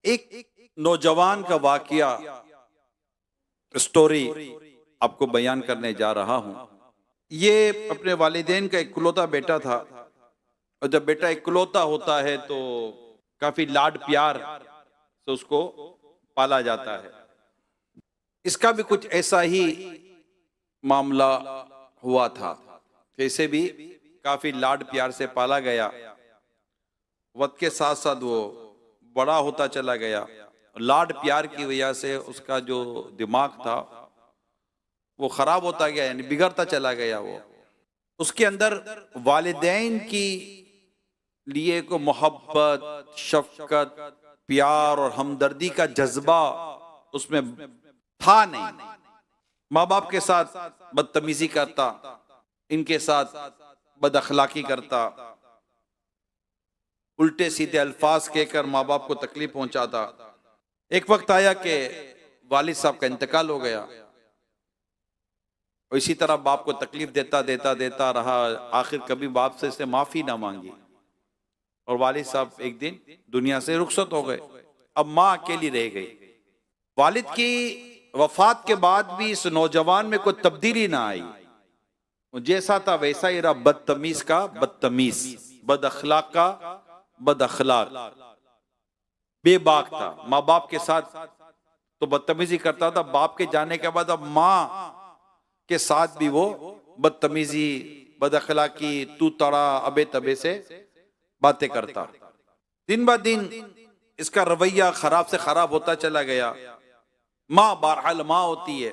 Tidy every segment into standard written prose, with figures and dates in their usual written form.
एक नौजवान का वाकया स्टोरी आपको बयान करने जा रहा हूं। ये अपने वालिदैन का इकलौता बेटा था, और जब बेटा इकलौता होता है तो काफी लाड प्यार से उसको पाला जाता है। इसका भी कुछ ऐसा ही मामला हुआ था कि इसे भी काफी लाड प्यार से पाला गया। वक्त के साथ साथ वो बड़ा होता चला गया। लाड प्यार की वजह से उसका जो दिमाग था वो खराब होता गया, यानी बिगड़ता चला गया। वो उसके अंदर वालिदैन की लिए को मोहब्बत, शफकत, प्यार और हमदर्दी का जज्बा उसमें था नहीं। माँ बाप के साथ बदतमीजी करता, इनके साथ बदअखलाकी करता, उल्टे सीधे अल्फाज कहकर माँ बाप को तकलीफ पहुंचाता। एक वक्त आया कि वालिद साहब का इंतकाल हो गया, और इसी तरह बाप को तकलीफ देता देता देता रहा। आखिर कभी बाप से इसने माफी ना मांगी, और वालिद साहब एक दिन दुनिया से रुखसत हो गए। अब माँ अकेली रह गई। वालिद की वफात के बाद भी इस नौजवान में कोई तब्दीली ना आई। जैसा था वैसा ही रहा, बदतमीज का बदतमीज, बद अखलाक का बद अखलाक, बेबाक था। माँ बाप के साथ तो बदतमीजी करता था, बाप के जाने के बाद अब माँ के साथ भी वो बदतमीजी, बद अखलाकी, तू तड़ा, अबे तबे से बातें करता। दिन ब दिन इसका रवैया खराब से खराब होता चला गया। माँ बहरहाल माँ होती है,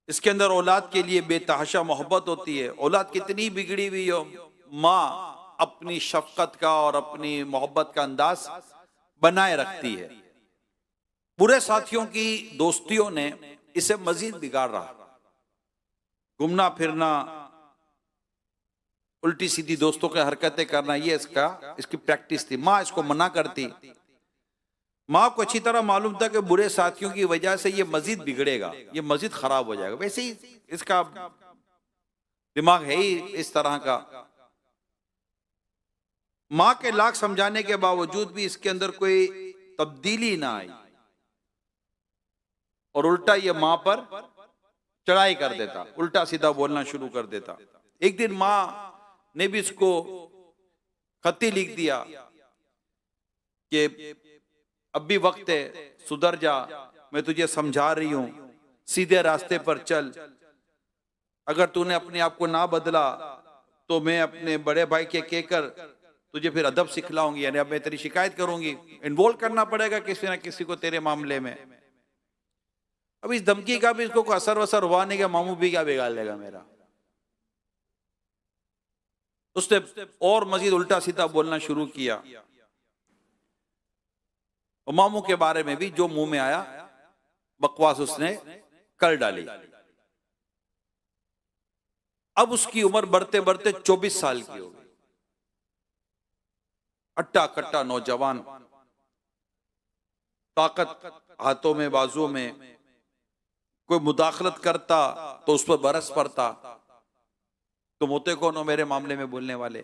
इसके अंदर औलाद के लिए बेतहाशा मोहब्बत होती है। औलाद कितनी बिगड़ी हुई हो, माँ अपनी शफकत का और अपनी मोहब्बत का अंदाज बनाए रखती है। बुरे साथियों की दोस्तियों ने इसे मजीद बिगाड़ रहा। घूमना फिरना, उल्टी सीधी दोस्तों की हरकतें करना, ये इसकी प्रैक्टिस थी। माँ इसको मना करती। माँ को अच्छी तरह मालूम था कि बुरे साथियों की वजह से ये मजीद बिगड़ेगा, ये मजीद खराब हो जाएगा। वैसे ही इसका दिमाग है ही इस तरह का। माँ के लाख समझाने के बावजूद भी इसके अंदर कोई तब्दीली ना आई, और उल्टा ये माँ पर चढ़ाई कर देता, उल्टा सीधा बोलना शुरू कर देता। एक दिन माँ ने भी इसको खत्ती लिख दिया कि अब भी वक्त है, सुधर जा, मैं तुझे समझा रही हूं, सीधे रास्ते पर चल। अगर तूने अपने आप को ना बदला तो मैं अपने बड़े भाई के कहकर तुझे फिर अदब सिखलाऊंगी, यानी अब मैं तेरी शिकायत करूंगी, इन्वॉल्व करना पड़ेगा किसी ना किसी को तेरे मामले में। अब इस धमकी का भी इसको कोई असर वसर हुआ नहीं कि मामू भी क्या बिगाड़ लेगा मेरा। उसने और मजीद उल्टा सीधा बोलना शुरू किया, और मामू के बारे में भी जो मुंह में आया बकवास उसने कर डाली। अब उसकी उम्र बढ़ते बढ़ते 24 साल की हो गई। अट्टा कट्टा नौजवान, ताकत हाथों में बाजुओं में। कोई मुदाखलत करता तो उस पर बरस पड़ता, तुम होते कौन हो मेरे मामले में बोलने वाले।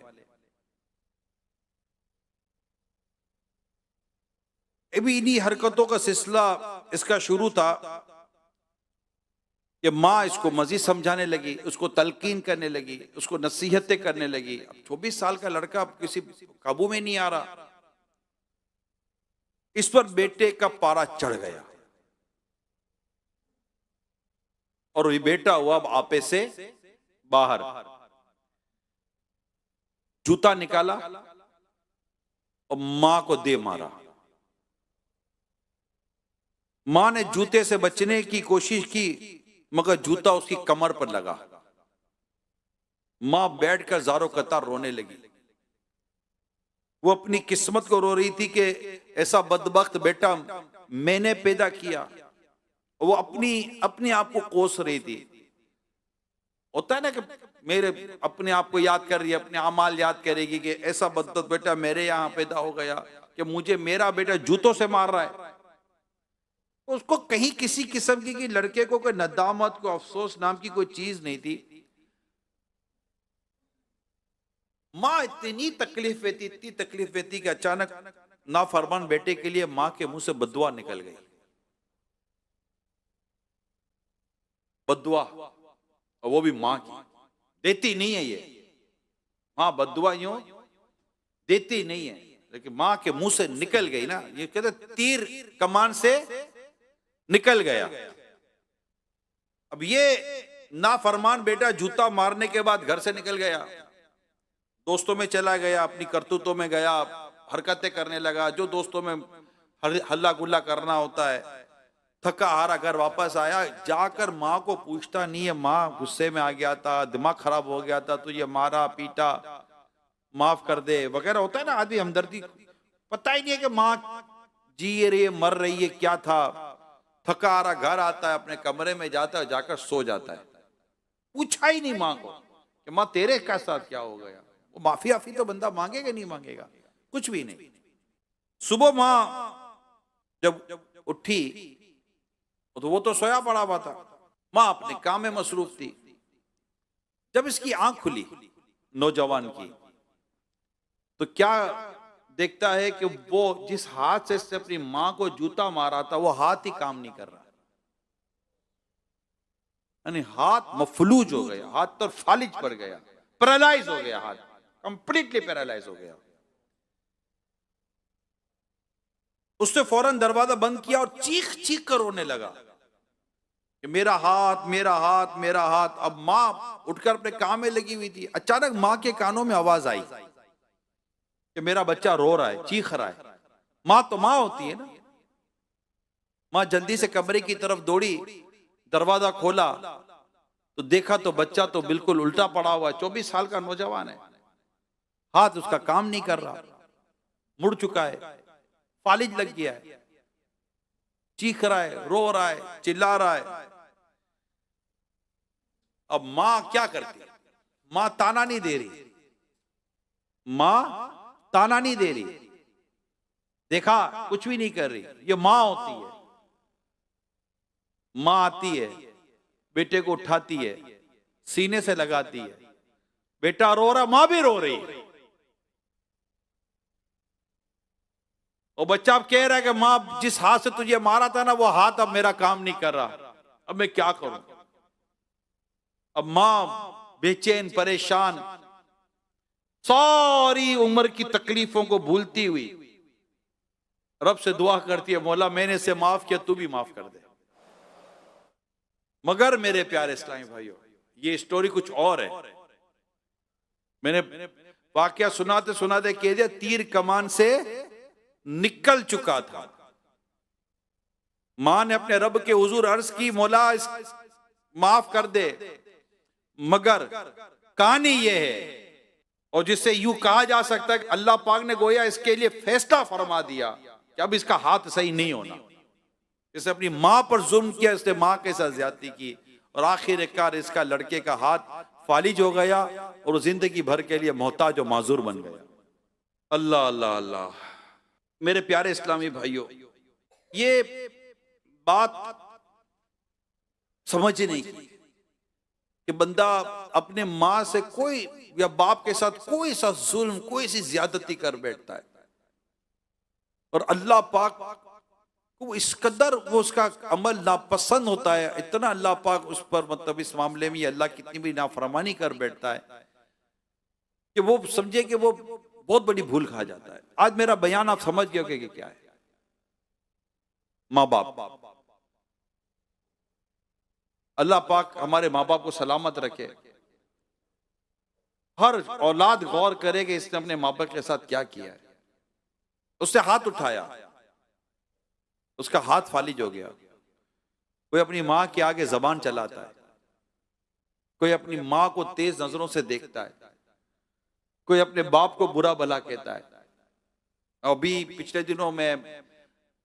अभी इन्हीं हरकतों का सिलसिला इसका शुरू था कि माँ इसको मजीद समझाने लगी, उसको तलकीन करने लगी, उसको नसीहतें करने लगी। अब 24 साल का लड़का अब किसी काबू में नहीं आ रहा। इस पर बेटे का पारा चढ़ गया, और ये बेटा हुआ अब आपे से बाहर। जूता निकाला और मां को दे मारा। मां ने जूते से बचने की कोशिश की, मगर जूता उसकी कमर पर लगा। मां बैठकर ज़ारो कतार रोने लगी। वो अपनी किस्मत को रो रही थी कि ऐसा बदबख्त बेटा मैंने पैदा किया। वो अपनी आप को कोस रही थी। होता है ना कि मेरे अपने आप को याद कर रही है, अपने अमाल याद करेगी कि ऐसा बदबख्त बेटा मेरे यहां पैदा हो गया कि मुझे मेरा बेटा जूतों से मार रहा है। उसको कहीं किसी किस्म की कि लड़के को कोई नदामत, को अफसोस नाम की कोई चीज नहीं थी। माँ इतनी तकलीफ देती कि अचानक नाफरमान बेटे के लिए मां के मुंह से बद्दुआ निकल गई, बद्दुआ, और वो भी मां की। देती नहीं है ये मां बद्दुआ, यूं देती नहीं है, लेकिन मां के मुंह से निकल गई ना, ये कहते तीर कमान से निकल गया। अब ये नाफरमान बेटा जूता मारने के बाद घर से निकल गया, दोस्तों में चला गया, अपनी करतूतों में गया, हरकतें करने लगा जो दोस्तों में हल्ला गुल्ला करना होता है। थका हारा घर वापस आया, जाकर माँ को पूछता नहीं है, माँ गुस्से में आ गया था, दिमाग खराब हो गया था, तुझे मारा पीटा, माफ कर दे वगैरह होता है ना आदमी हमदर्दी। पता ही नहीं है कि माँ जी रही है, मर रही है, क्या था। थका हारा घर आता है, अपने कमरे में जाता है, जाकर सो जाता है। पूछा ही नहीं माँ को कि माँ तेरे का साथ क्या हो गया। वो माफी आफी तो बंदा मांगेगा नहीं मांगेगा, कुछ भी नहीं। सुबह माँ जब उठी तो वो तो सोया पड़ा हुआ था, माँ अपने काम में मसरूफ थी। जब इसकी आंख खुली नौजवान की, तो क्या देखता है कि वो जिस हाथ से इसने अपनी मां को जूता मारा था वो हाथ ही काम नहीं कर रहा, यानी हाथ मफलूज हो गया, हाथ तो फालिज पड़ गया, पैरालाइज हो गया, हाथ कंप्लीटली पैरालाइज हो गया। उसने फौरन दरवाजा बंद किया और चीख चीख कर रोने लगा कि मेरा हाथ मेरा हाथ मेरा हाथ। अब मां उठकर अपने काम में लगी हुई थी, अचानक मां के कानों में आवाज आई कि मेरा बच्चा रो रहा है, चीख रहा है। मां तो मां होती है ना। मां जल्दी से कमरे की तरफ दौड़ी, दरवाजा खोला तो देखा तो बच्चा तो बिल्कुल उल्टा पड़ा हुआ है, 24 साल का नौजवान है, हाथ उसका काम नहीं कर रहा, मुड़ चुका है, फालिज लग गया है, चीख रहा है, रो रहा है, चिल्ला रहा है। अब मां क्या करती, मां ताना नहीं दे रही, मां ताना नहीं दे रही, देखा कुछ भी नहीं कर रही, ये मां होती है। मां आती है, बेटे को उठाती है, सीने से लगाती है, बेटा रो रहा, मां भी रो रही है। और बच्चा अब कह रहा है कि मां जिस हाथ से तुझे मारा था ना वो हाथ अब मेरा काम नहीं कर रहा, अब मैं क्या करूं। अब मां बेचैन परेशान, सारी उम्र की तकलीफों को भूलती हुई रब से दुआ करती है, मौला मैंने से माफ किया, तू भी माफ कर दे। मगर मेरे प्यारे इस्लामी भाइयों, ये स्टोरी कुछ और है। मैंने वाकया सुनाते सुनाते कह दिया, तीर कमान से निकल चुका था। मां ने अपने रब के हुजूर अर्ज की, मौला माफ कर दे, मगर कहानी यह है, और जिससे यूं कहा जा सकता है कि अल्लाह पाक ने गोया इसके लिए फैसला फरमा दिया कि अब इसका हाथ सही नहीं होना। इसने अपनी मां पर जुल्म किया, इसने मां के साथ ज्यादती की, और आखिरकार इसका लड़के का हाथ फालिज हो गया और जिंदगी भर के लिए मोहताज और माजूर बन गया। अल्लाह अल्लाह अल्लाह। मेरे प्यारे इस्लामी भाइयों, ये बात समझने की कि बंदा अपने मां से कोई या बाप के साथ कोई सा जुल्म, कोई सी ज्यादती कर बैठता है, और अल्लाह पाक को इस कदर वो उसका अमल नापसंद होता है, इतना अल्लाह पाक उस पर मतलब इस मामले में अल्लाह कितनी भी नाफरमानी कर बैठता है कि वो समझे कि वो बहुत बड़ी भूल खा जाता है। आज मेरा बयान आप समझ गए कि क्या है। माँ बाप, अल्लाह पाक हमारे माँ बाप को सलामत रखे। हर औलाद गौर करे कि इसने अपने माँ बाप के साथ क्या किया है। उससे हाथ उठाया, उसका हाथ फालिज हो गया। कोई अपनी माँ के आगे जबान चलाता है, कोई अपनी माँ को तेज नजरों से देखता है, कोई अपने बाप को बुरा भला कहता है। अभी पिछले दिनों में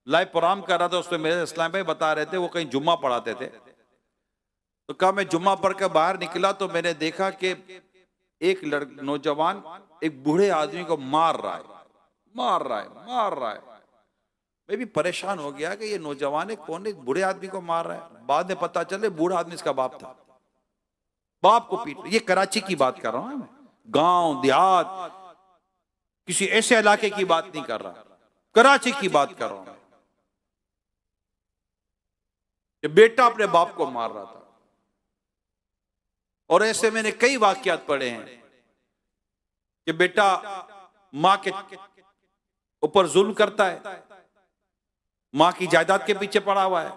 लाइव प्रोग्राम कर रहा था, उसमें मेरे इस्लाम भाई बता रहे थे, वो कहीं जुम्मा पढ़ाते थे, तो कहा मैं जुम्मा पढ़ कर बाहर निकला तो मैंने देखा कि एक नौजवान एक बूढ़े आदमी को मार रहा है, मार रहा है, मार रहा है। मैं भी परेशान हो गया कि ये नौजवान है कौन, एक बूढ़े आदमी को मार रहा है। बाद में पता चले बूढ़ा आदमी इसका बाप था, बाप को पीट। ये कराची की बात कर रहा हूं मैं, गांव देहात, किसी ऐसे इलाके की बात नहीं कर रहा। कराची की बात कर रहा हूं कि बेटा अपने बाप को मार रहा था। और ऐसे मैंने कई वाकयात पढ़े हैं कि बेटा मां के ऊपर जुल्म करता है, मां की जायदाद के पीछे पड़ा हुआ है,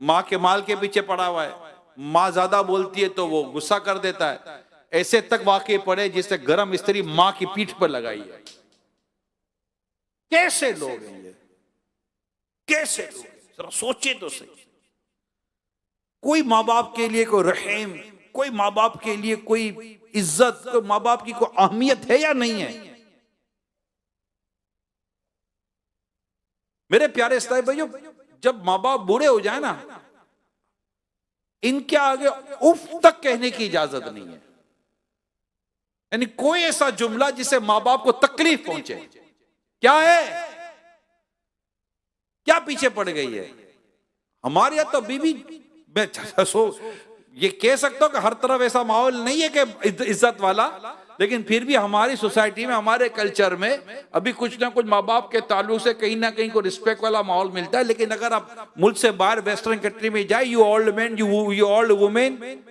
मां के माल के पीछे पड़ा हुआ है, मां ज्यादा बोलती है तो वो गुस्सा कर देता है। ऐसे तक वाकये पड़े जिससे गरम स्त्री मां की पीठ पर लगाई है। कैसे लोग हैं ये, कैसे लोग हैं? जरा सोचिए तो सही। कोई माँ बाप के लिए कोई रहम, कोई माँ बाप के लिए कोई इज्जत, कोई माँ बाप की कोई अहमियत है या नहीं है? मेरे प्यारे इस्लामी भाइयों, जब माँ बाप बूढ़े हो जाए ना, इनके आगे उफ तक कहने की इजाजत नहीं है। यानी कोई ऐसा जुमला जिससे माँ बाप को तकलीफ पहुंचे। क्या है, क्या पीछे पड़ गई है? हमारे यहां तो बीबी, मैं ये कह सकता हूं कि हर तरफ ऐसा माहौल नहीं है कि इज्जत वाला, लेकिन फिर भी हमारी सोसाइटी में, हमारे कल्चर में अभी कुछ ना कुछ माँ बाप के ताल्लुक से कहीं ना कहीं को रिस्पेक्ट वाला माहौल मिलता है। लेकिन अगर आप मुल्क से बाहर वेस्टर्न कंट्री में जाए, you old man, you old women,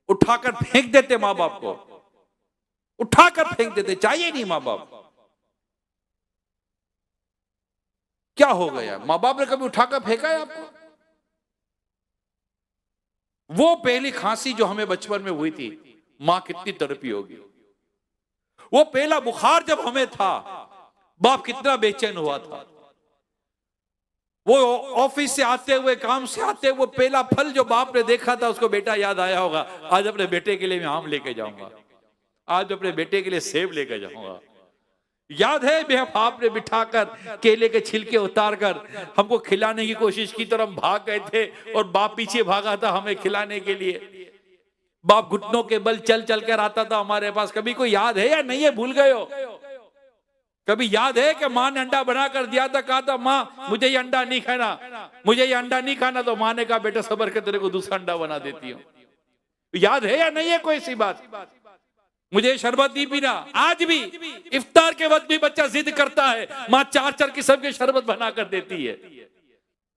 उठाकर फेंक देते माँ बाप को, उठाकर फेंक देते, चाहिए नहीं माँ बाप। क्या हो गया? माँ बाप ने कभी उठाकर फेंका है आपको? वो पहली खांसी जो हमें बचपन में हुई थी, मां कितनी तड़पी होगी। वो पहला बुखार जब हमें था, बाप कितना बेचैन हुआ था। वो ऑफिस से आते हुए, काम से आते हुए, पहला फल जो बाप ने देखा था, उसको बेटा याद आया होगा। आज अपने बेटे के लिए मैं आम लेके जाऊंगा, आज अपने बेटे के लिए सेब लेके जाऊंगा। याद है मैं बाप ने बिठाकर केले के छिलके उतारकर हमको खिलाने की कोशिश की, तो हम भाग गए थे और बाप पीछे भागा था हमें खिलाने के लिए। बाप घुटनों के बल चल चल कर आता था हमारे पास। कभी कोई याद है या नहीं है? भूल गए हो? कभी याद है कि माँ ने अंडा बना कर दिया था, कहा था माँ मुझे ये अंडा नहीं खाना, मुझे ये अंडा नहीं खाना, तो माँ ने कहा बेटा सबर कर, तेरे को दूसरा अंडा बना देती हूँ। याद है या नहीं है कोई सी बात? मुझे शरबत नहीं पीना। आज भी इफ्तार के वक्त भी बच्चा जिद करता है, माँ 4-4 किस्म के शरबत बना कर देती है।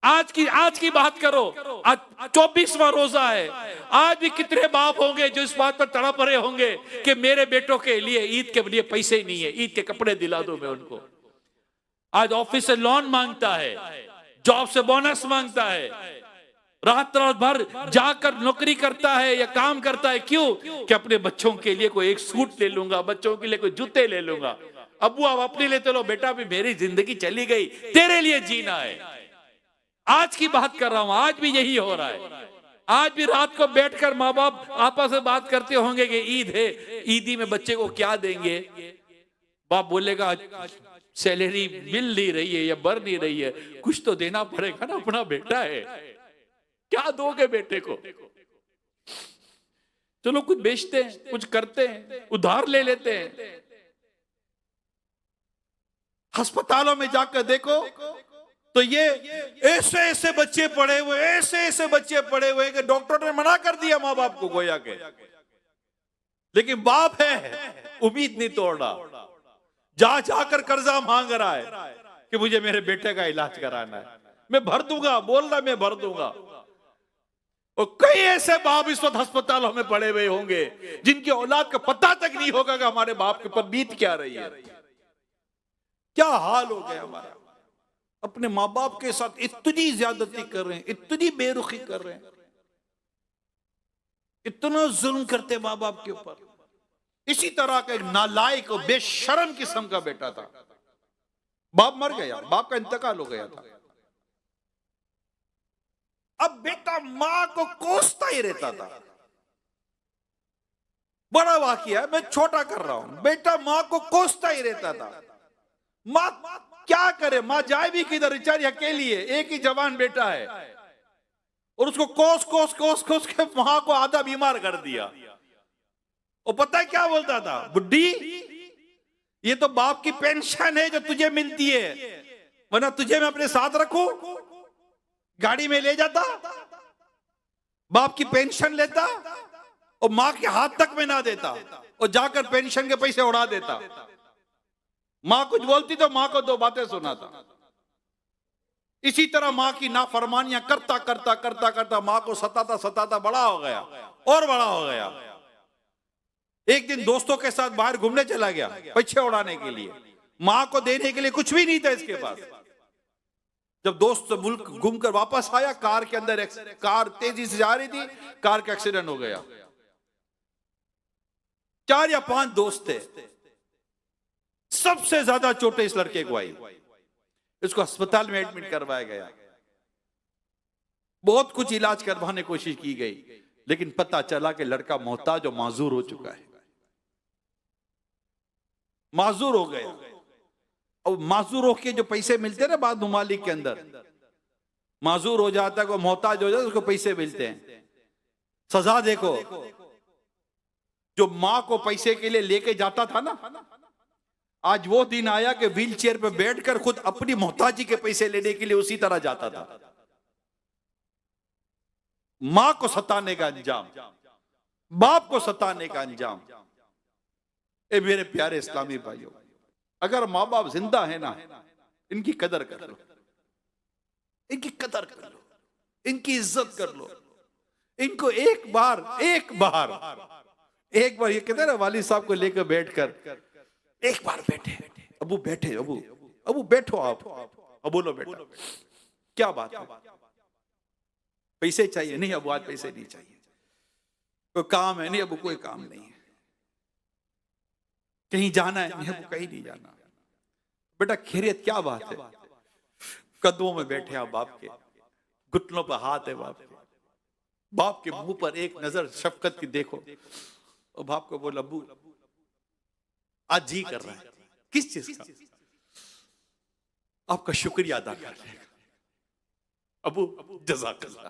आज की बात करो, आज 24वां रोजा है। आज भी कितने बाप होंगे जो इस बात पर तड़प रहे होंगे कि मेरे बेटों के लिए ईद के लिए पैसे नहीं है, ईद के कपड़े दिला दो मैं उनको। आज ऑफिस से लोन मांगता है, जॉब से बोनस मांगता है, रात भर जाकर नौकरी करता है या काम करता है। क्यों? कि अपने बच्चों के लिए कोई एक सूट ले लूंगा, बच्चों के लिए कोई जूते ले लूंगा। अब्बू आप अपने लिए तो लो, बेटा भी मेरी जिंदगी चली गई, तेरे लिए जीना है। आज की बात कर रहा हूं, आज भी यही हो रहा है। आज भी रात को बैठकर माँ बाप आपस में बात करते होंगे कि ईद है, ईदी में बच्चे को क्या देंगे। बाप बोलेगा सैलरी मिल नहीं रही है या बढ़ नहीं रही है, कुछ तो देना पड़ेगा ना, अपना बेटा है, क्या दोगे बेटे को? चलो कुछ बेचते हैं, कुछ करते हैं, उधार ले लेते हैं। अस्पतालों में जाकर देखो तो ये ऐसे ऐसे बच्चे पड़े हुए, ऐसे ऐसे बच्चे पड़े हुए कि डॉक्टर ने मना कर दिया माँ बाप को गोया के, लेकिन बाप है उम्मीद नहीं तोड़ रहा, जा जाकर कर्जा मांग रहा है कि मुझे मेरे बेटे का इलाज कराना है, मैं भर दूंगा, बोल रहा मैं भर दूंगा। और कई ऐसे बाप इस वक्त अस्पतालों में पड़े हुए होंगे जिनकी औलाद का पता तक नहीं होगा कि हमारे बाप के ऊपर बीत क्या रही है। क्या हाल हो गया हमारा। अपने माँ बाप के साथ इतनी ज्यादती कर रहे हैं, इतनी बेरुखी कर रहे हैं, इतना जुल्म करते माँ बाप के ऊपर। इसी तरह का एक नालायक और बेशर्म किस्म का बेटा था, बाप मर गया, बाप का इंतकाल हो गया था। अब बेटा मां को कोसता ही रहता था। बड़ा वाकया मैं छोटा कर रहा हूं। बेटा मां को कोसता ही रहता था। मां क्या करे, मां जाए भी किधर, बेचारी अकेली है, एक ही जवान बेटा है, और उसको कोस कोस कोस कोस के मां को आधा बीमार कर दिया। और पता है क्या बोलता था, बुड्ढी ये तो बाप की पेंशन है जो तुझे मिलती है, वरना तुझे मैं अपने साथ रखूं, गाड़ी में ले जाता, बाप की पेंशन लेता और मां के हाथ तक में ना देता और जाकर पेंशन के पैसे उड़ा देता। मां कुछ बोलती तो मां को 2 बातें सुनाता। इसी तरह माँ की नाफरमानियां करता करता करता करता माँ को सताता सताता बड़ा हो गया और बड़ा हो गया। एक दिन दोस्तों के साथ बाहर घूमने चला गया पीछे उड़ाने के लिए, माँ को देने के लिए कुछ भी नहीं था इसके पास। जब दोस्त मुल्क घूमकर वापस आया, कार के अंदर कार तेजी से जा रही थी, कार का एक्सीडेंट हो गया। 4 या 5 दोस्त थे, सबसे ज्यादा चोटें इस लड़के को आई। इसको अस्पताल में एडमिट करवाया गया, बहुत कुछ इलाज करवाने की कोशिश की गई, लेकिन पता चला कि लड़का मोहताज और माजूर हो चुका है, माजूर हो गया। और माजूर होके जो पैसे मिलते हैं ना बाद ममालिक के अंदर, माजूर हो जाता है को मोहताज हो जाता है, उसको पैसे मिलते हैं। सजा देखो, जो माँ को पैसे के लिए लेके जाता था ना, आज वो दिन आया कि व्हील चेयर पे बैठकर खुद अपनी मोहताजी के पैसे लेने के लिए उसी तरह जाता था। माँ को सताने का अंजाम, बाप को सताने का अंजाम। ए मेरे प्यारे इस्लामी भाइयों, अगर माँ बाप जिंदा है ना, इनकी कदर कर लो, इनकी कदर कर लो, इनकी इज्जत कर लो। इनको एक बार ये कहते हैं ना, वालिद साहब को लेकर बैठकर एक बार बैठे, अबू बैठे, अबू बैठो, आप बोलो बेटा क्या बात है, पैसे चाहिए? नहीं अबू आज पैसे नहीं चाहिए। कोई काम है? नहीं अबू कोई काम नहीं है। कहीं जाना है? नहीं अबू कहीं नहीं जाना। बेटा खैरियत? क्या बात है? कदमों में बैठे आप बाप के, घुटनों पर हाथ है बाप के, बाप के मुंह पर एक नजर शफकत की देखो, और बाप को बोल अबू आज जी कर रहा है, किस चीज का? आपका शुक्रिया अदा कर लेगा। अबू जज़ाकल्लाह,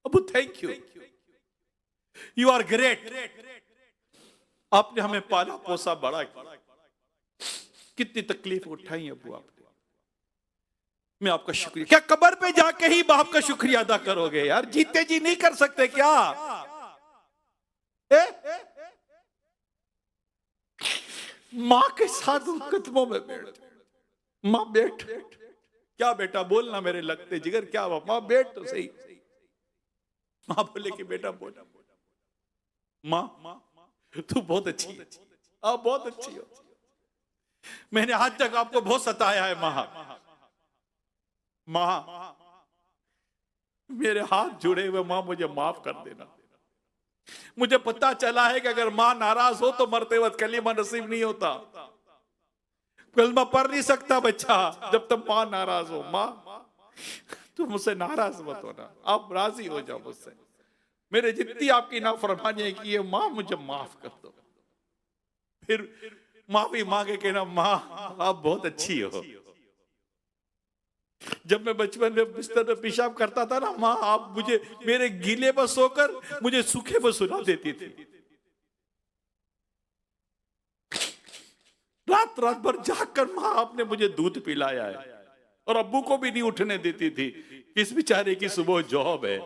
अबू thank you, you are great, आपने हमें पाला पोसा बड़ा किया, कितनी तकलीफ उठाई अबू आपने, मैं आपका शुक्रिया। क्या कब्र पे जाके ही बाप का शुक्रिया अदा करोगे यार? जीते जी नहीं कर सकते क्या? माँ के साथ उन कदमों में बैठ, माँ बैठ, क्या बेटा बोलना मेरे लगते जिगर, क्या हुआ? माँ बैठ तो सही। माँ बोले कि बेटा बोल, माँ तू बहुत अच्छी है, आप बहुत अच्छी हो, मैंने आज तक आपको बहुत सताया है माँ, मेरे हाथ जुड़े हुए माँ मुझे माफ कर देना। मुझे पता चला है कि अगर माँ नाराज हो तो मरते वक्त कलीमा नसीब नहीं होता, कलमा पढ़ नहीं सकता बच्चा जब तक माँ नाराज हो। माँ तुम मुझसे नाराज मत होना, आप राजी हो जाओ मुझसे, मेरे जितनी आपकी नाफरमानियां की है माँ मुझे माफ कर दो। फिर माफी मांगे कहना माँ आप बहुत अच्छी हो। जब मैं बचपन में बिस्तर में पेशाब करता था ना, माँ आप मुझे मेरे गीले पर सोकर मुझे सूखे पर सुला देती थी। रात रात भर जागकर माँ आपने मुझे दूध पिलाया है, और अब्बू को भी नहीं उठने देती थी, इस बेचारे की सुबह जॉब है।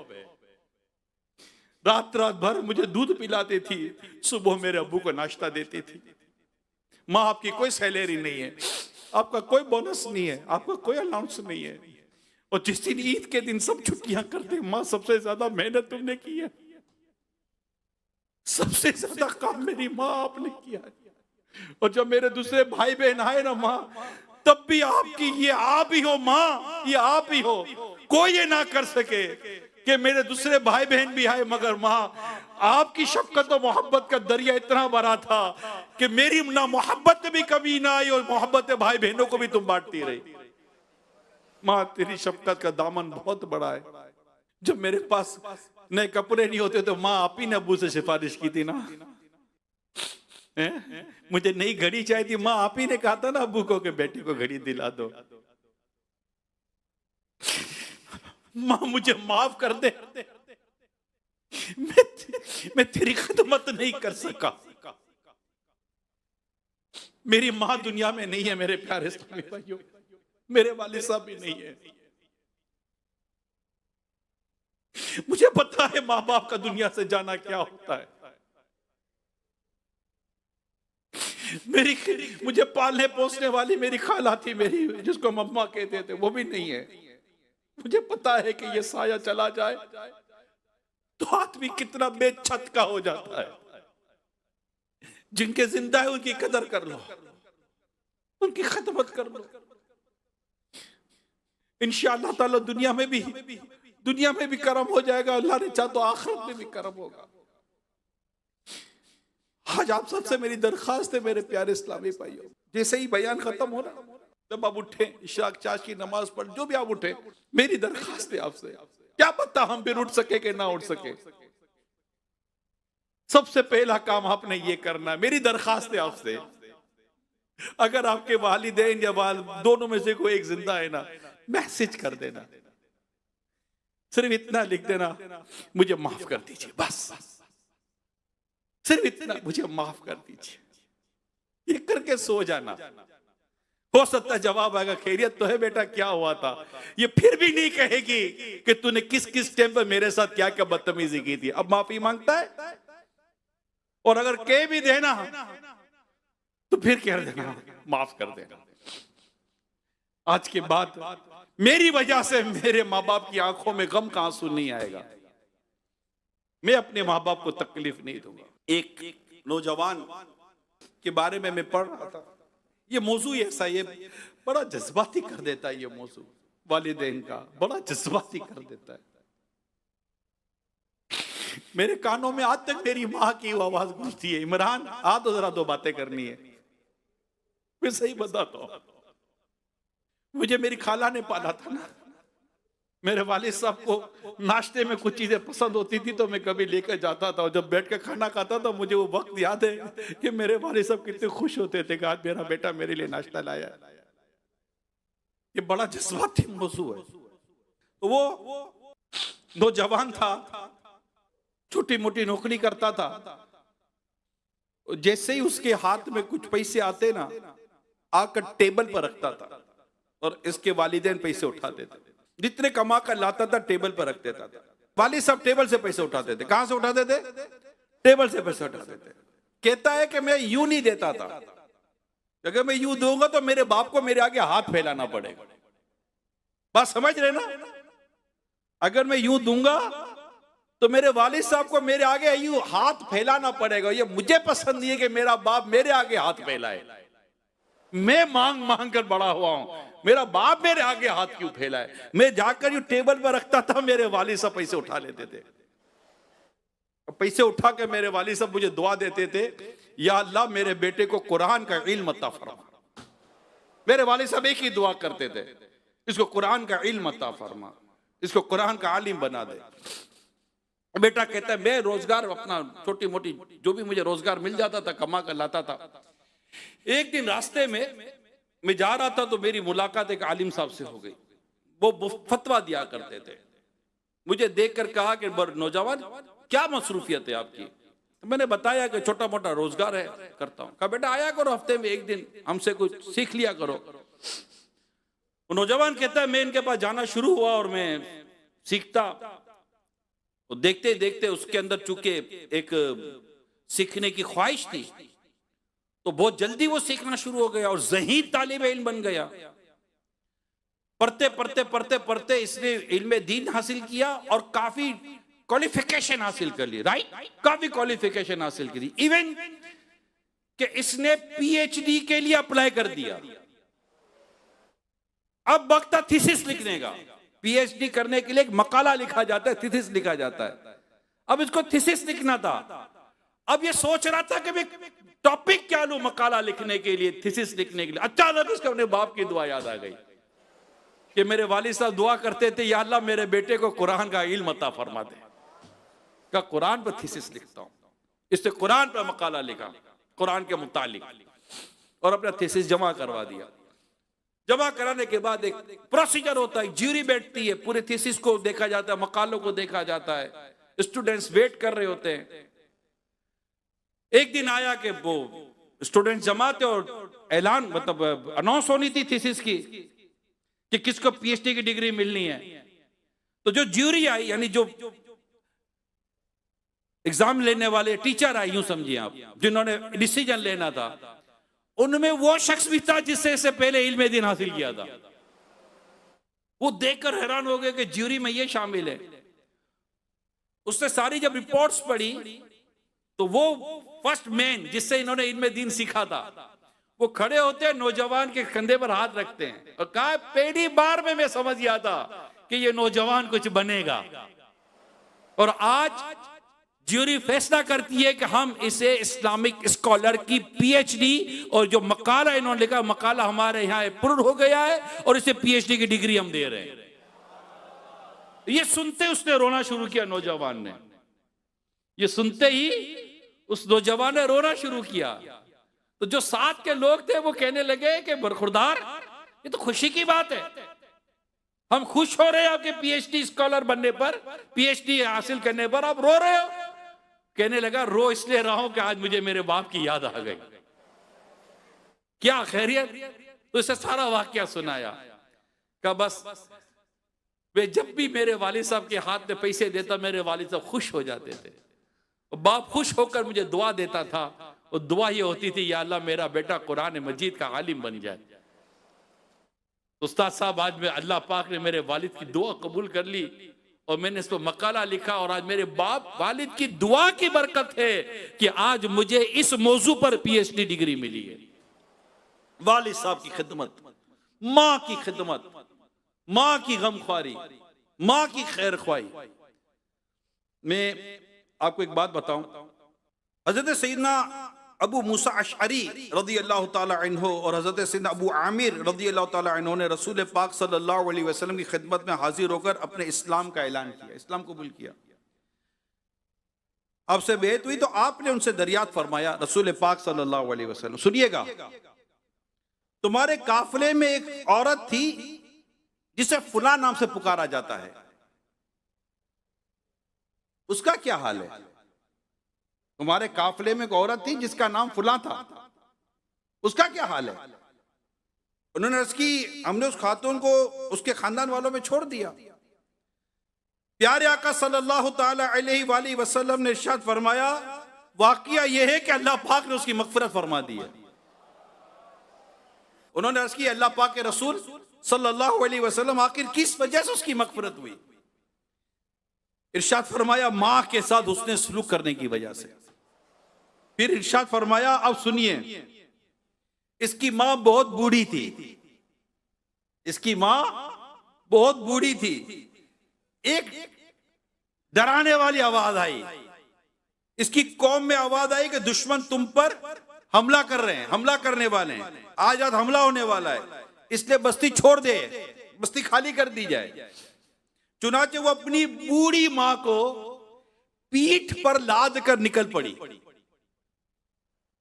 रात रात भर मुझे दूध पिलाती थी, सुबह मेरे अब्बू को नाश्ता देती थी। माँ आपकी कोई सैलरी नहीं है, आपका कोई बोनस नहीं है, आपका कोई अलाउंस नहीं है, और जिस दिन ईद के दिन सब छुट्टियां करते, माँ सबसे ज्यादा मेहनत तुमने की है, सबसे ज्यादा काम मेरी माँ आपने किया है। और जब मेरे दूसरे भाई बहन आए ना माँ, तब भी आपकी ये आप ही हो माँ, ये आप ही हो, कोई ये ना कर सके कि मेरे दूसरे भाई बहन भी आए, मगर माँ आपकी शफकत और मोहब्बत का दरिया इतना बड़ा था कि मेरी ना मोहब्बत में भी कमी ना आई, और मोहब्बत भाई बहनों को भी तुम बांटती रही। माँ तेरी शफकत का दामन बहुत बड़ा है। जब मेरे पास नए कपड़े नहीं होते तो माँ आप ही ने अब्बू से सिफारिश की थी ना, मुझे नई घड़ी चाहिए थी, माँ आप ही ने कहा था ना अब्बू को कि बेटी को घड़ी दिला दो। माँ मुझे माफ कर दे, मैं तेरी खिदमत नहीं कर सका। मेरी माँ दुनिया में नहीं है मेरे प्यारे इस्लामी भाइयों, मेरे वालिद साहब भी नहीं है। मुझे पता है माँ बाप का दुनिया से जाना क्या होता है। मेरी मुझे पालने पोसने वाली मेरी खाला थी मेरी, जिसको मम्मा कहते थे, वो भी नहीं है। मुझे पता है कि ये साया चला जाए तो आदमी कितना बेछत का हो जाता है। जिनके जिंदा है उनकी कदर कर लो, उनकी खिदमत कर लो। इंशाअल्लाह ताला दुनिया में भी करम हो जाएगा, अल्लाह ने चाहा तो आखिरत में भी करम होगा। आज आप सबसे मेरी दरखास्त है मेरे प्यारे इस्लामी भाइयों, जैसे ही बयान खत्म हो रहा, जब आप उठे इशराक चाश की नमाज पढ़, जो भी आप उठे, मेरी दरखास्त है आपसे, क्या पता हम फिर उठ सके कि ना उठ सके। सबसे पहला काम आपने ये करना है, मेरी दरखास्त है आपसे। अगर आपके वालिदैन या दोनों में से कोई एक जिंदा है ना, मैसेज कर देना, सिर्फ इतना लिख देना, मुझे माफ कर दीजिए, बस सिर्फ इतना, मुझे माफ कर दीजिए। ये करके सो जाना। हो सकता है जवाब आएगा, खैरियत तो है बेटा, क्या हुआ था। ये फिर भी नहीं कहेगी कि तूने किस किस टाइम पर मेरे साथ क्या क्या बदतमीजी की थी। अब माफी मांगता है, और अगर कह भी देना तो फिर कह देना माफ कर देना। आज के बाद मेरी वजह से मेरे माँ बाप की आंखों में गम का आंसू नहीं आएगा। मैं अपने माँ बाप को तकलीफ नहीं दूंगा। एक नौजवान के बारे में मैं पढ़ रहा था, ये मौजू ऐसा, ये बड़ा जज्बाती कर देता है। ये मौजू वालिदैन का बड़ा जज्बाती कर देता है। मेरे कानों में आज तक मेरी माँ की आवाज गूंजती है, इमरान आ तो जरा दो बातें करनी है। मैं सही बताता हूं, मुझे मेरी खाला ने पाला था ना। मेरे वालिद साहब को नाश्ते में कुछ चीजें पसंद होती थी तो मैं कभी लेकर जाता था, और जब बैठ के खाना खाता था मुझे वो वक्त याद है कि मेरे वालिद साहब कितने खुश होते थे कि आज मेरा बेटा मेरे लिए नाश्ता लाया। ये बड़ा जज्बाती मौजू है। तो वो नौजवान था, छोटी मोटी नौकरी करता था। जैसे ही उसके हाथ में कुछ पैसे आते ना, आकर टेबल पर रखता था, और इसके वालिदैन पैसे उठाते थे। जितने कमा कर लाता था टेबल पर रख देता था। वालिद साहब टेबल से पैसे उठाते थे। कहां से उठाते थे? टेबल से पैसे उठाते थे। कहता है कि मैं यूं नहीं देता था, अगर मैं यूं दूंगा तो मेरे बाप को मेरे आगे हाथ फैलाना पड़ेगा। बात समझ रहे ना? अगर मैं यूं दूंगा तो मेरे वालिद साहब को मेरे आगे यूं हाथ फैलाना पड़ेगा। ये मुझे पसंद नहीं है कि मेरा बाप मेरे आगे हाथ फैलाए। मैं मांग मांग कर बड़ा हुआ हूं, मेरा बाप मेरे आगे हाथ क्यों फैलाए। मैं जाकर यूं टेबल पर रखता था, मेरे वालिद साहब पैसे उठा लेते थे। पैसे उठा के मेरे वालिद साहब मुझे दुआ देते थे, या अल्लाह मेरे बेटे को कुरान का इल्म अता फरमा। मेरे वालिद साहब एक ही दुआ करते थे, इसको कुरान का इल्म अता फरमा, इसको कुरान का आलिम बना दे। बेटा कहता है मैं रोजगार अपना छोटी मोटी जो भी मुझे रोजगार मिल जाता था कमा कर लाता था। एक दिन रास्ते में मैं जा रहा था तो मेरी मुलाकात एक आलिम साहब से हो गई। वो फतवा दिया करते थे। मुझे देखकर कहा कि नौजवान क्या मसरूफियत है आपकी? तो मैंने बताया कि छोटा मोटा रोजगार है, करता हूं। कहा बेटा आया करो हफ्ते में एक दिन, हमसे कुछ सीख लिया करो। वो नौजवान कहता है मैं इनके पास जाना शुरू हुआ और मैं सीखता, तो देखते देखते उसके अंदर चूंकि एक सीखने की ख्वाहिश थी तो बहुत जल्दी वो सीखना शुरू हो गया और ज़हीद तालिब इल्म बन गया। पढ़ते पढ़ते पढ़ते पढ़ते इसने इल्म दीन हासिल किया और काफी क्वालिफिकेशन हासिल कर ली। राइट, काफी क्वालिफिकेशन हासिल की। इवन कि इसने पीएचडी के लिए अप्लाई कर दिया। अब वक्त था थीसिस लिखने का। पीएचडी करने के लिए एक मकाला लिखा जाता है, थीसिस लिखा जाता है। अब इसको थीसिस लिखना था। अब ये सोच रहा था कि मैं टॉपिक क्या लूं मकाला लिखने के लिए, थीसिस लिखने के लिए। अचानक उसको अपने बाप की दुआ याद आ गई कि मेरे वालिद साहब दुआ करते थे, या अल्लाह मेरे बेटे को कुरान का इल्म अता फरमा दे। का कुरान पर थीसिस लिखता हूं। इससे कुरान पर मकाला लिखा, कुरान के मुतालिक, और अपना थीसिस जमा करवा दिया। जमा कराने के बाद एक प्रोसीजर होता है, ज्यूरी बैठती है, पूरे थीसिस को देखा जाता है, मकालों को देखा जाता है, स्टूडेंट्स वेट कर रहे होते हैं। एक दिन आया कि वो स्टूडेंट्स जमा थे और ऐलान मतलब अनाउंस होनी थी थीसिस की कि किसको पीएचडी की डिग्री मिलनी है। तो जो ज्यूरी आई, यानी जो एग्जाम लेने वाले टीचर आए, यूं समझिए आप, जिन्होंने डिसीजन लेना था, उनमें वो शख्स भी था जिससे इससे पहले इल्म दीन हासिल किया था। वो देखकर हैरान हो गए कि ज्यूरी में ये शामिल है। उसने सारी जब रिपोर्ट्स पढ़ी तो वो फर्स्ट मैन जिससे इन्होंने इल्म दीन सीखा था, वो खड़े होते हैं, नौजवान के कंधे पर हाथ रखते हैं और कहा, पहली बार में मैं समझ गया था कि ये नौजवान कुछ बनेगा। और आज ज्यूरी फैसला करती है कि हम इसे इस्लामिक स्कॉलर की पीएचडी, और जो मकाला इन्होंने लिखा, मकाला हमारे यहाँ अप्रूव हो गया है और इसे पीएचडी की डिग्री हम दे रहे हैं। ये सुनते उसने रोना शुरू किया, नौजवान ने। ये सुनते ही उस नौजवान ने रोना शुरू किया। तो जो साथ के लोग थे वो कहने लगे कि बरखुरदार, ये तो खुशी की बात है, हम खुश हो रहे हैं आपके पीएचडी स्कॉलर बनने पर, पीएचडी हासिल करने पर, आप रो रहे हो। कहने लगा, रो इसलिए रहा हूं कि आज मुझे मेरे बाप की याद आ गई। क्या खैरियत? तो इसे सारा वाकया सुनाया। का बस वे जब भी मेरे वालिद साहब के हाथ में पैसे देता, मेरे वालिद साहब खुश हो जाते थे। बाप खुश होकर मुझे दुआ देता था, और दुआ ये होती थी, या अल्लाह मेरा बेटा कुरान मजीद का आलिम बन जाए। उस्ताद साहब, आज मैं अल्लाह पाक ने मेरे वालिद की दुआ कबूल कर ली और मैंने इस पर मकाला लिखा, और आज मेरे बाप वालिद की दुआ की बरकत है कि आज मुझे इस मौजू पर पीएचडी डिग्री मिली है। वालिद साहब की खिदमत, माँ की खिदमत, माँ की गमख्वारी, माँ की खैर ख्वाही। मैं आपको एक बात बताऊं, हजरत सैयदना अबू मूसा अशअरी रज़ी अल्लाह ताला अन्हु और हजरत सैयदना अबू आमिर रज़ी अल्लाह ताला अन्हु ने रसूल पाक सल्लल्लाहु अलैहि वसल्लम की खिदमत में हाजिर होकर अपने इस्लाम का ऐलान किया, इस्लाम कबूल किया। आपसे बेत हुई तो आपने उनसे दरियात फरमाया, रसूल पाक सल्लल्लाहु अलैहि वसल्लम, सुनिएगा, तुम्हारे काफिले में एक औरत थी जिसे फुला नाम से पुकारा जाता है, उसका क्या हाल है? तुम्हारे काफिले में एक औरत थी जिसका नाम फुला था, उसका क्या हाल है? उन्होंने अर्ज की, हमने उस खातून को उसके खानदान वालों में छोड़ दिया। प्यारे आका सल्लल्लाहु ताला अलैहि वसल्लम ने इरशाद फरमाया, वाकया यह है कि अल्लाह पाक ने उसकी मगफिरत फरमा दी है। उन्होंने अर्ज की, अल्लाह पाक के रसूल सल्लल्लाहु अलैहि वसल्लम, आखिर किस वजह से उसकी मगफिरत हुई? इरशाद फरमाया, मां के साथ उसने सलूक करने की वजह से। फिर इरशाद फरमाया, अब सुनिए, इसकी मां बहुत बूढ़ी थी, इसकी मां बहुत बूढ़ी थी। एक डराने वाली आवाज आई, इसकी कौम में आवाज आई कि दुश्मन तुम पर हमला कर रहे हैं, हमला करने वाले हैं, आज आज हमला होने वाला है, इसलिए बस्ती छोड़ दे, बस्ती खाली कर दी जाए। चुनाचे वो अपनी बूढ़ी मां को पीठ पर लाद कर निकल पड़ी।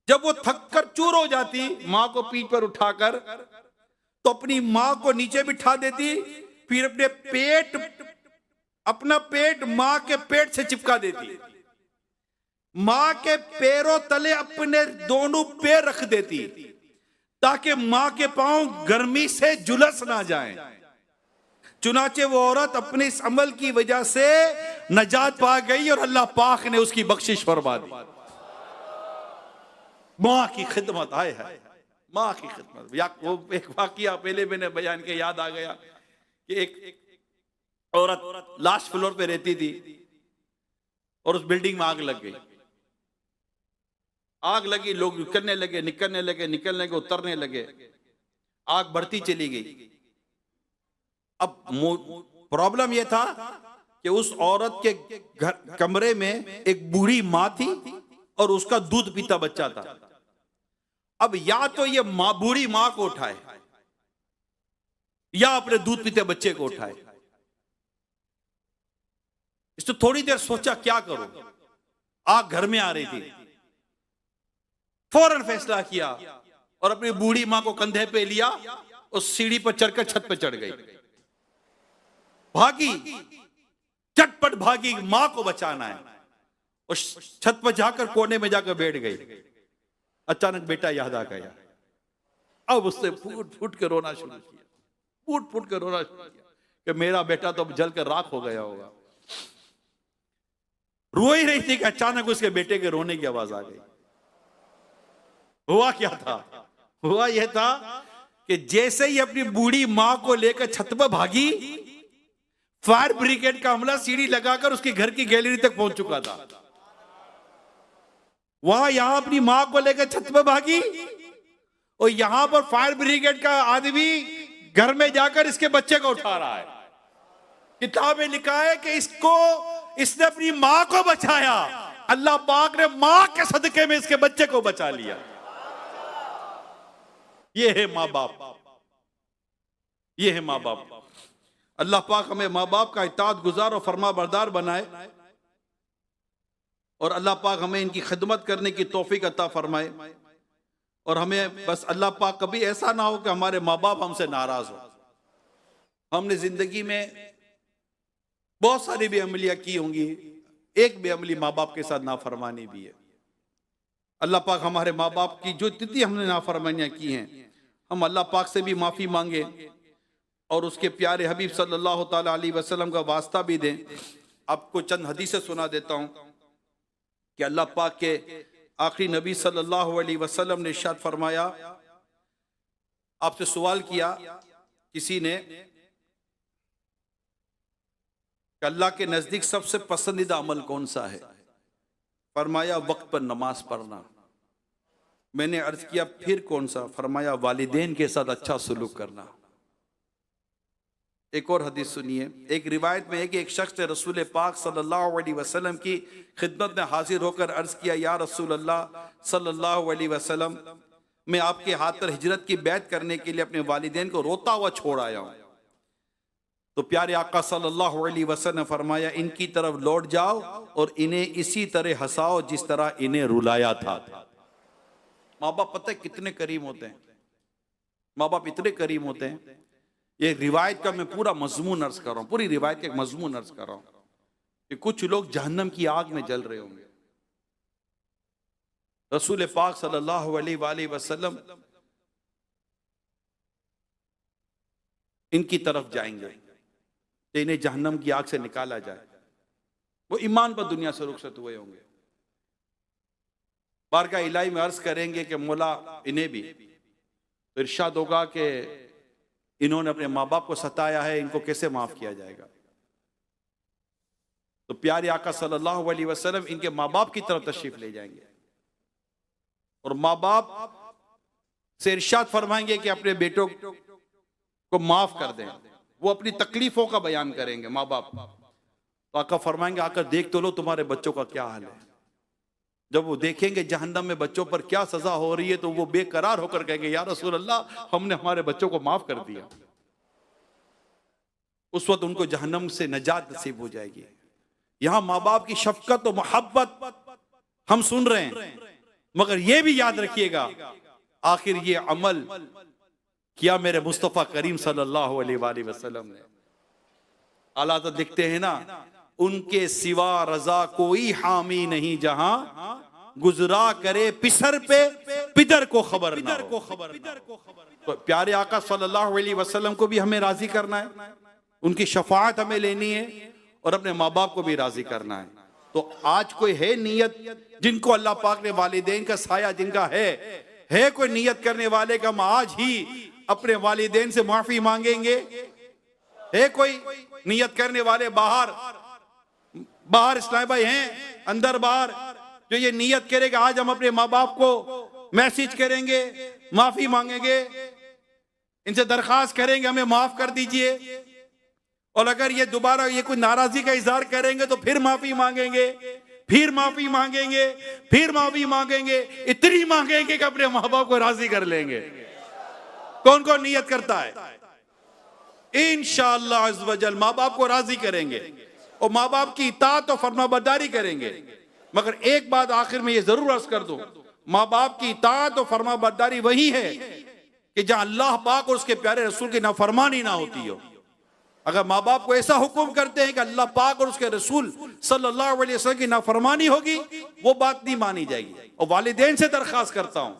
जब वो थक कर चूर हो जाती, मां को पीठ पर उठाकर तो अपनी मां को नीचे बिठा देती, फिर अपना पेट मां के पेट से चिपका देती, मां के पैरों तले अपने दोनों पैर रख देती ताकि मां के पांव गर्मी से झुलस ना जाएं। चुनाचे वो औरत अपने इस अमल की वजह से नजात पा गई और अल्लाह पाक ने उसकी बख्शिश फरमा दी। मां की खिदमत आए है, मां की खिदमत। या वो एक वाकया पहले मैंने बयान के याद आ गया कि एक औरत लास्ट फ्लोर पे रहती थी और उस बिल्डिंग में आग लग गई। आग लगी, लोग निकलने लगे, निकलने लगे, निकलने लगे, उतरने लगे, आग बढ़ती चली गई। अब प्रॉब्लम यह था कि उस औरत के घर कमरे में एक बूढ़ी मां थी और उसका दूध पीता बच्चा था। अब या तो ये बूढ़ी मां को उठाए या अपने दूध पीते बच्चे को उठाए। इसने थोड़ी देर सोचा क्या करूं, आग घर में आ रही थी। फौरन फैसला किया और अपनी बूढ़ी मां को कंधे पे लिया और सीढ़ी पर चढ़कर छत पर चढ़ गई। भागी, चटपट भागी, मां को बचाना है, और छत पर जाकर कोने में जाकर बैठ गई। अचानक बेटा याद आ गया। अब उसने फूट फूट के रोना शुरू किया, फूट फूट के रोना शुरू किया कि मेरा बेटा तो अब जलकर राख हो गया होगा। रो ही रही थी कि अचानक उसके बेटे के रोने की आवाज आ गई। हुआ क्या था? हुआ यह था कि जैसे ही अपनी बूढ़ी मां को लेकर छत पर भागी, फायर ब्रिगेड का अमला सीढ़ी लगाकर उसके घर की गैलरी तक पहुंच चुका था। वहां यहां अपनी मां को लेकर छत पर भागी और यहां पर फायर ब्रिगेड का आदमी घर में जाकर इसके बच्चे को उठा रहा है। किताब में लिखा है कि इसने अपनी मां को बचाया, अल्लाह पाक ने मां के सदके में इसके बच्चे को बचा लिया। ये है मां बाप, ये है मां बाप। अल्लाह पाक हमें मां बाप का इताअत गुजार और फरमा बरदार बनाए और अल्लाह पाक हमें इनकी खिदमत करने की तौफीक अता फरमाए। और हमें बस अल्लाह पाक कभी ऐसा ना हो कि हमारे माँ बाप हमसे नाराज हो। हमने जिंदगी में बहुत सारी बेअमलियां की होंगी, एक बेअमली माँ बाप के साथ नाफरमानी भी है। अल्लाह पाक हमारे माँ बाप की जो जितनी हमने नाफरमानियां की हैं, हम अल्लाह पाक से भी माफी मांगे और उसके प्यारे हबीब सल्लल्लाहु ताला अलैहि वसल्लम का वास्ता भी दें। आपको चंद हदीसें सुना देता हूं कि अल्लाह पाक के आखिरी नबी सल्लल्लाहु अलैहि वसल्लम ने इरशाद फरमाया, आपसे सवाल किया किसी ने कि अल्लाह के नजदीक सबसे पसंदीदा अमल कौन सा है? फरमाया वक्त पर नमाज पढ़ना। मैंने अर्ज किया फिर कौन सा? फरमाया वालिदैन के साथ अच्छा सलूक करना। एक और हदीस सुनिए। एक रिवायत में है कि एक शख्स ने रसूल पाक सल्लल्लाहु अलैहि वसल्लम की खिदमत में हाजिर होकर अर्ज किया, या रसूल अल्लाह सल्लल्लाहु अलैहि वसल्लम, मैं आपके हाथ पर हिजरत की बैत करने के लिए अपने वालिदैन को रोता हुआ छोड़ आया हूं। तो प्यारे आका सल्लल्लाहु अलैहि वसल्लम ने फरमाया, इनकी तरफ लौट जाओ और इन्हें इसी तरह हंसाओ जिस तरह इन्हें रुलाया था। माँ बाप पता है कितने करीम होते हैं, माँ बाप इतने करीम होते हैं। ये रिवायत का मैं पूरा मजमून अर्ज कर रहा हूं, पूरी रिवायत का एक मजमून अर्ज कर रहा हूं कि कुछ लोग जहन्नम की आग में जल रहे होंगे, रसूल पाक सल्लल्लाहु अलैहि वसल्लम इनकी तरफ जाएंगे कि इन्हें जहन्नम की आग से निकाला जाए। वो ईमान पर दुनिया से रुखसत हुए होंगे, बारगाह इलाही में अर्ज करेंगे कि मौला इन्हें भी। तो इरशाद होगा कि इन्होंने अपने माँ बाप को सताया है, इनको कैसे माफ किया जाएगा? तो प्यारे आका सल्लल्लाहु अलैहि वसल्लम इनके माँ बाप की तरफ तशरीफ ले जाएंगे और माँ बाप से इरशाद फरमाएंगे कि अपने बेटों को माफ कर दें। वो अपनी तकलीफों का बयान करेंगे माँ बाप। तो आका फरमाएंगे, आकर देख तो लो तुम्हारे बच्चों का क्या हाल है। जब वो देखेंगे जहन्नम में बच्चों पर क्या सजा हो रही है, तो वो बेकरार होकर कहेंगे, या रसूल अल्लाह, हमने हमारे बच्चों को माफ कर दिया। उस वक्त उनको जहन्नम से नजात नसीब हो जाएगी। यहां माँ बाप की शफकत और मोहब्बत हम सुन रहे हैं, मगर ये भी याद रखिएगा आखिर ये अमल किया मेरे मुस्तफा करीम सल्लल्लाहु अलैहि वसल्लम ने। आला तो दिखते हैं ना, उनके सिवा रजा कोई हामी नहीं, जहां गुजरा करे पिसर पे पिदर को खबर ना हो। तो प्यारे आका सल्लल्लाहु अलैहि वसल्लम को भी हमें राजी करना है, उनकी शफाअत हमें लेनी है और अपने माँ बाप को भी राजी करना है। तो आज कोई है नियत जिनको अल्लाह पाक ने वालिदैन का साया जिनका है कोई नियत करने वाले का हम आज ही अपने वालिदैन से माफी मांगेंगे? है कोई नियत करने वाले बाहर इस्लाम भाई हैं, अंदर बाहर, जो ये नियत करेगा आज हम अपने माँ बाप को मैसेज करेंगे, माफी मांगेंगे, इनसे दरखास्त करेंगे हमें माफ कर दीजिए, और अगर ये दोबारा ये कोई नाराजगी का इजहार करेंगे तो फिर माफी मांगेंगे, फिर माफी मांगेंगे, फिर माफी मांगेंगे, इतनी मांगेंगे कि अपने माँ बाप को राजी कर लेंगे। कौन कौन नियत करता है? इंशाअल्लाह अज़्ज़ वजल माँ बाप को राजी करेंगे और माँ बाप की इताअत और फरमाबरदारी करेंगे। मगर एक बात आखिर में ये जरूर अर्ज कर दूं, माँ बाप की इताअत और फरमाबरदारी वही है कि जहां अल्लाह पाक और उसके प्यारे रसूल की नाफरमानी ना होती हो। अगर माँ बाप को ऐसा हुक्म करते हैं कि अल्लाह पाक और उसके रसूल सल्लल्लाहु अलैहि वसल्लम की नाफरमानी होगी, वो बात नहीं मानी जाएगी। और वालिदैन से दरखास्त करता हूं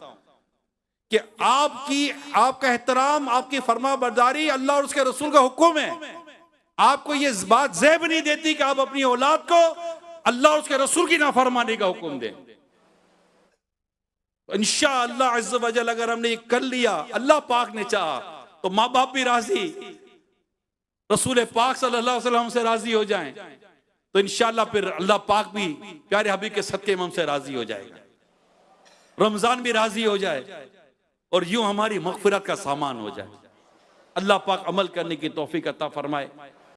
कि आपका एहतराम, आपकी फरमाबरदारी अल्लाह और उसके रसूल का हुक्म है। आपको ये बात ज़ेब नहीं देती कि आप अपनी औलाद को अल्लाह और उसके रसूल की नाफरमानी का हुक्म दें। तो इंशाअल्लाह अज़्ज़ व जल अगर हमने ये कर लिया, अल्लाह पाक ने चाहा तो माँ बाप भी राजी, रसूल पाक सल्लल्लाहु अलैहि वसल्लम से राजी हो जाएं, तो इंशाअल्लाह फिर अल्लाह पाक भी प्यारे हबीब के सदके में हमसे राजी हो जाएगा, रमजान भी राजी हो जाए और यूं हमारी मग़फ़िरत का सामान हो जाए। अल्लाह पाक अमल करने की तौफीक अता फरमाए।